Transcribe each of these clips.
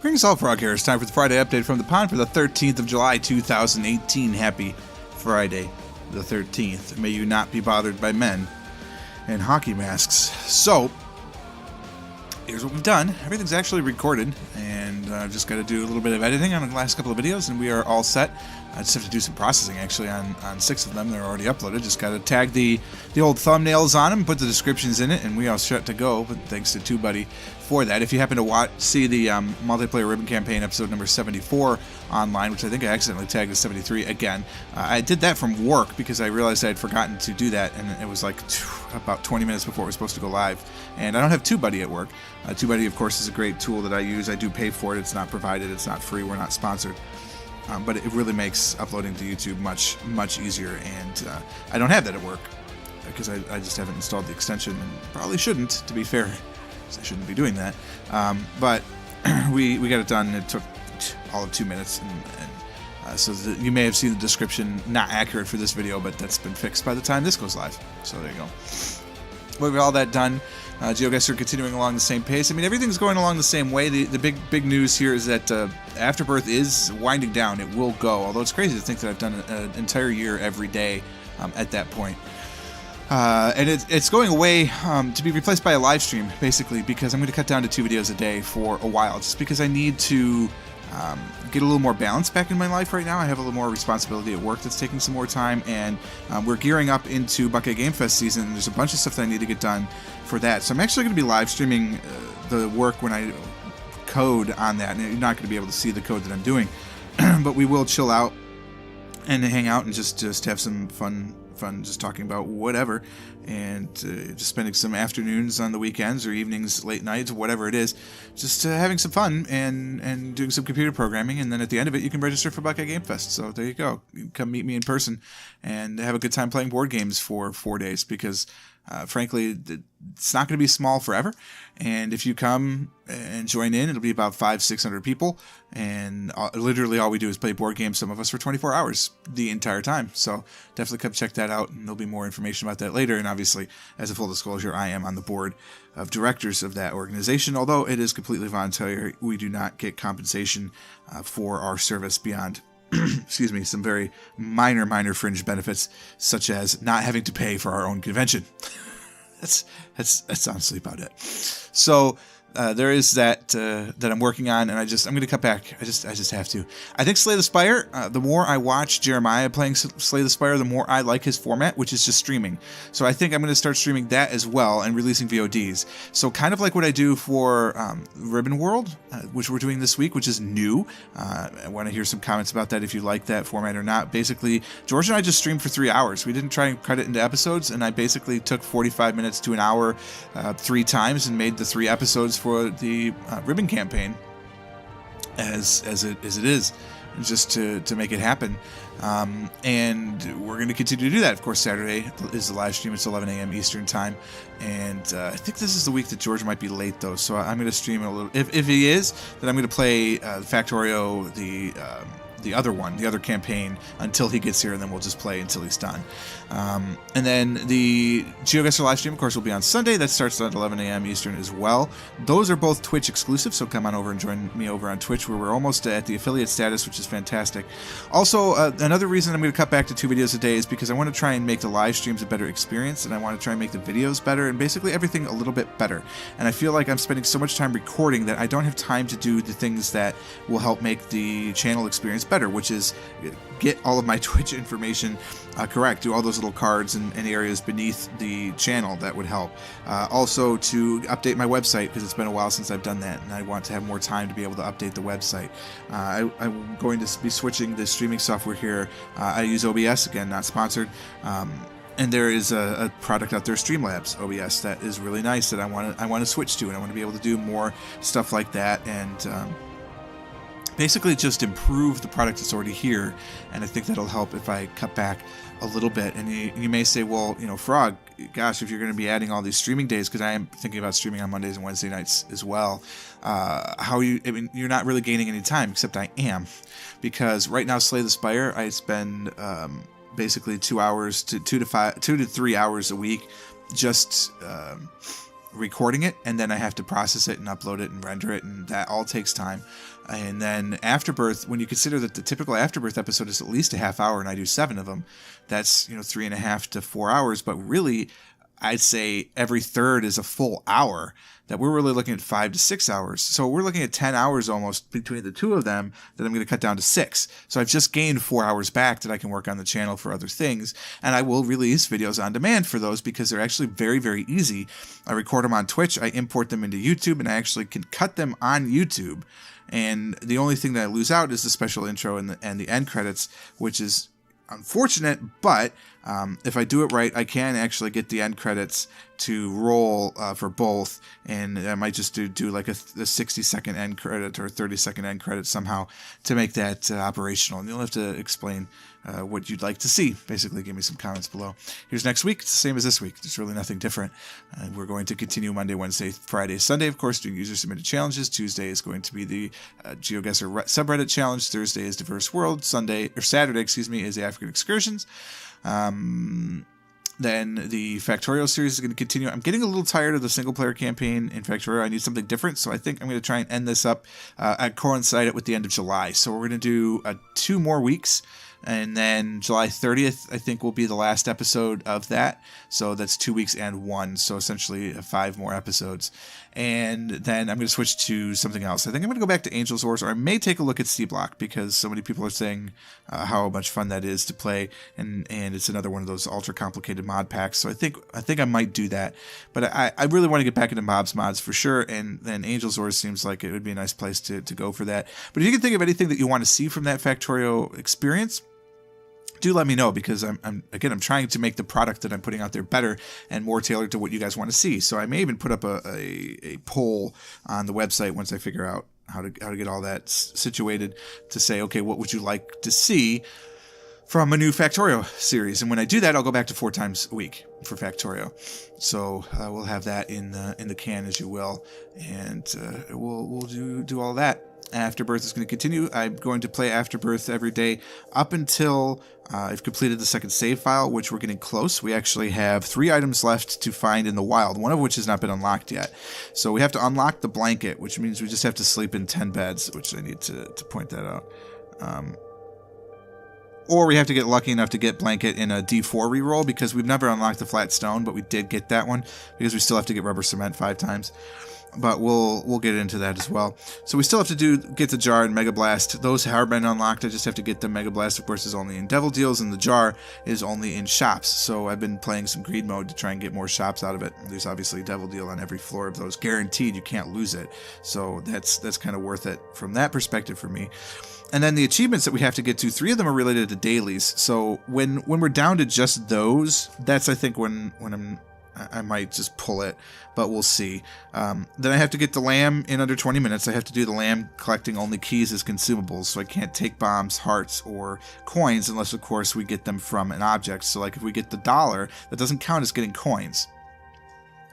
Greetings all, Frog here. It's time for the Friday update from the pond for the 13th of July, 2018. Happy Friday the 13th. May you not be bothered by men in hockey masks. So, here's what we've done. Everything's actually recorded, and I've just got to do a little bit of editing on the last couple of videos, and we are all set. I just have to do some processing, actually, on 6 of them. They're already uploaded. Just got to tag the old thumbnails on them, put the descriptions in it, and we all set to go. But thanks to TubeBuddy for that. If you happen to see the multiplayer ribbon campaign episode number 74 online, which I think I accidentally tagged as 73 again, I did that from work because I realized I had forgotten to do that, and it was like about 20 minutes before it was supposed to go live. And I don't have TubeBuddy at work. TubeBuddy, of course, is a great tool that I use. I do pay for it. It's not provided. It's not free. We're not sponsored. But it really makes uploading to YouTube much easier, and I don't have that at work because I just haven't installed the extension, and probably shouldn't, to be fair, because I shouldn't be doing that. But we got it done. It took all of 2 minutes, and so you may have seen the description not accurate for this video, but that's been fixed by the time this goes live. So there you go. But with all that done, GeoGuessr are continuing along the same pace. I mean, everything's going along the same way. The big news here is that Afterbirth is winding down. It will go, although it's crazy to think that I've done an entire year every day at that point. And it's going away to be replaced by a live stream, basically, because I'm going to cut down to 2 videos a day for a while, just because I need to get a little more balance back in my life right now. I have a little more responsibility at work that's taking some more time, and we're gearing up into Buckeye Game Fest season, and there's a bunch of stuff that I need to get done for that. So I'm actually going to be live streaming the work when I code on that, and you're not going to be able to see the code that I'm doing, but we will chill out and hang out and just have some fun just talking about whatever, and just spending some afternoons on the weekends or evenings, late nights, whatever it is, just having some fun and doing some computer programming. And then at the end of it, you can register for Buckeye Game Fest. So there you go. You can come meet me in person and have a good time playing board games for 4 days, because frankly, it's not going to be small forever. And if you come and join in, it'll be about 500-600 people. And literally all we do is play board games, some of us for 24 hours the entire time. So definitely come check that out, and there'll be more information about that later. And obviously, as a full disclosure, I am on the board of directors of that organization. Although it is completely voluntary, we do not get compensation for our service beyond excuse me, some very minor fringe benefits, such as not having to pay for our own convention. That's honestly about it. So there is that that I'm working on, and I'm going to cut back. I just have to. I think Slay the Spire, the more I watch Jeremiah playing Slay the Spire, the more I like his format, which is just streaming. So I think I'm going to start streaming that as well and releasing VODs. So kind of like what I do for Ribbon World, which we're doing this week, which is new. I want to hear some comments about that if you like that format or not. Basically, George and I just streamed for 3 hours. We didn't try and cut it into episodes, and I basically took 45 minutes to an hour 3 times and made the 3 episodes for the ribbon campaign as it is, just to make it happen. And we're going to continue to do that. Of course, Saturday is the live stream. It's 11 a.m. Eastern time, and I think this is the week that George might be late, though, so I'm going to stream a little. If he is, then I'm going to play Factorio, the other one, the other campaign, until he gets here, and then we'll just play until he's done. And then the GeoGuessr live stream, of course, will be on Sunday. That starts at 11 a.m. Eastern as well. Those are both Twitch exclusive, so come on over and join me over on Twitch, where we're almost at the affiliate status, which is fantastic. Also, another reason I'm going to cut back to 2 videos a day is because I want to try and make the live streams a better experience, and I want to try and make the videos better, and basically everything a little bit better. And I feel like I'm spending so much time recording that I don't have time to do the things that will help make the channel experience better, which is get all of my Twitch information correct, do all those little cards and areas beneath the channel. That would help. Also to update my website, because it's been a while since I've done that, and I want to have more time to be able to update the website. I'm going to be switching the streaming software here. I use OBS, again, not sponsored. And there is a product out there, Streamlabs OBS, that is really nice, that I want to switch to, and I want to be able to do more stuff like that, and basically just improve the product that's already here. And I think that'll help if I cut back a little bit. And you may say, well, Frog, gosh, if you're going to be adding all these streaming days, because I am thinking about streaming on Mondays and Wednesday nights as well, you're not really gaining any time, except I am, because right now Slay the Spire, I spend basically 2 hours to 2 to 3 hours a week just recording it, and then I have to process it and upload it and render it, and that all takes time. And then Afterbirth, when you consider that the typical Afterbirth episode is at least a half hour and I do 7 of them, that's 3.5 to 4 hours. But really, I'd say every third is a full hour, that we're really looking at 5 to 6 hours. So we're looking at 10 hours almost between the two of them that I'm going to cut down to 6. So I've just gained 4 hours back that I can work on the channel for other things. And I will release videos on demand for those because they're actually very, very easy. I record them on Twitch, I import them into YouTube, and I actually can cut them on YouTube. And the only thing that I lose out is the special intro and the end credits, which is unfortunate, but if I do it right, I can actually get the end credits to roll for both, and I might just do like a 60-second end credit or a 30-second end credit somehow to make that operational. And you'll have to explain what you'd like to see. Basically, give me some comments below. Here's next week. It's the same as this week. There's really nothing different. We're going to continue Monday, Wednesday, Friday, Sunday, of course, doing user-submitted challenges. Tuesday is going to be the GeoGuessr subreddit challenge. Thursday is Diverse World. Saturday, is the African Excursions. Then the Factorio series is going to continue. I'm getting a little tired of the single-player campaign in Factorio. I need something different, so I think I'm going to try and end this up and coincide it with the end of July. So we're going to do 2 more weeks, and then July 30th, I think, will be the last episode of that. So that's 2 weeks and 1, so essentially 5 more episodes. And then I'm going to switch to something else. I think I'm going to go back to Angel's Wars, or I may take a look at C-Block, because so many people are saying how much fun that is to play, and it's another one of those ultra-complicated mod packs. So I think I might do that. But I really want to get back into Mob's Mods for sure, and then Angel's Wars seems like it would be a nice place to go for that. But if you can think of anything that you want to see from that Factorio experience, do let me know, because I'm trying to make the product that I'm putting out there better and more tailored to what you guys want to see. So I may even put up a poll on the website once I figure out how to get all that situated to say, okay, what would you like to see from a new Factorio series? And when I do that, I'll go back to 4 times a week for Factorio. So we'll have that in the can, as you will, and we'll do all that. Afterbirth is going to continue. I'm going to play Afterbirth every day up until I've completed the second save file, which we're getting close. We actually have 3 items left to find in the wild, one of which has not been unlocked yet. So we have to unlock the blanket, which means we just have to sleep in 10 beds, which I need to point that out. Or we have to get lucky enough to get blanket in a D4 reroll, because we've never unlocked the flat stone, but we did get that one, because we still have to get rubber cement 5 times. But we'll get into that as well. So we still have to get the jar and Mega Blast. Those have been unlocked. I just have to get the Mega Blast, of course, is only in Devil Deals, and the jar is only in shops. So I've been playing some greed mode to try and get more shops out of it. There's obviously a Devil Deal on every floor of those, guaranteed. You can't lose it. So that's kind of worth it from that perspective for me. And then the achievements that we have to get to, 3 of them are related to dailies. So when we're down to just those, that's I think when I might just pull it, but we'll see. Then I have to get the lamb in under 20 minutes. I have to do the lamb collecting only keys as consumables, so I can't take bombs, hearts, or coins unless, of course, we get them from an object. So like if we get the $1, that doesn't count as getting coins.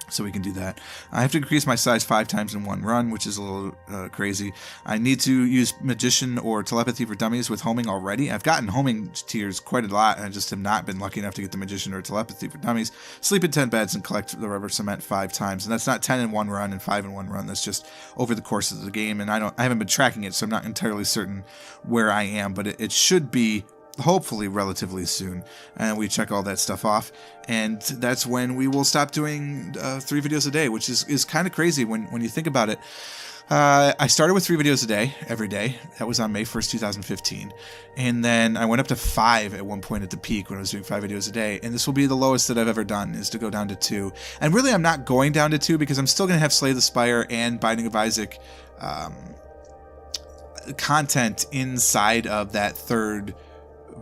So we can do that. I have to increase my size 5 times in one run, which is a little crazy. I need to use Magician or Telepathy for Dummies with homing already. I've gotten homing tiers quite a lot, and I just have not been lucky enough to get the Magician or Telepathy for Dummies. Sleep in 10 beds and collect the rubber cement 5 times. And that's not 10 in one run and 5 in one run. That's just over the course of the game. And I haven't been tracking it, so I'm not entirely certain where I am. But it should be hopefully relatively soon, and we check all that stuff off, and that's when we will stop doing 3 videos a day, which is kind of crazy when you think about it. I started with 3 videos a day every day. That was on May 1st, 2015, and then I went up to 5 at one point at the peak when I was doing 5 videos a day, and this will be the lowest that I've ever done, is to go down to 2. And really I'm not going down to 2 because I'm still going to have Slay the Spire and Binding of Isaac content inside of that 3rd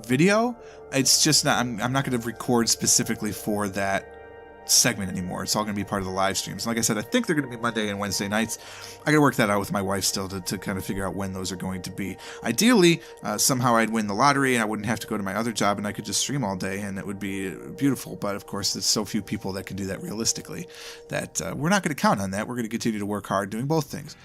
video. It's just not, I'm not going to record specifically for that segment anymore. It's all going to be part of the live streams. Like I said, I think they're going to be Monday and Wednesday nights. I got to work that out with my wife still to kind of figure out when those are going to be. Ideally, somehow I'd win the lottery and I wouldn't have to go to my other job and I could just stream all day and it would be beautiful. But of course, there's so few people that can do that realistically that we're not going to count on that. We're going to continue to work hard doing both things.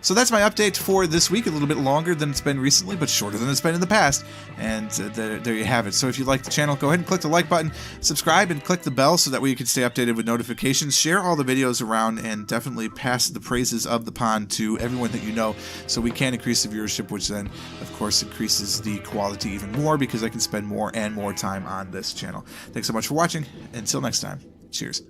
So that's my update for this week. A little bit longer than it's been recently, but shorter than it's been in the past. And there you have it. So if you like the channel, go ahead and click the like button, subscribe, and click the bell so that way you can stay updated updated with notifications. Share all the videos around and definitely pass the praises of the pond to everyone that you know so we can increase the viewership, which then, of course, increases the quality even more because I can spend more and more time on this channel. Thanks so much for watching. Until next time, cheers.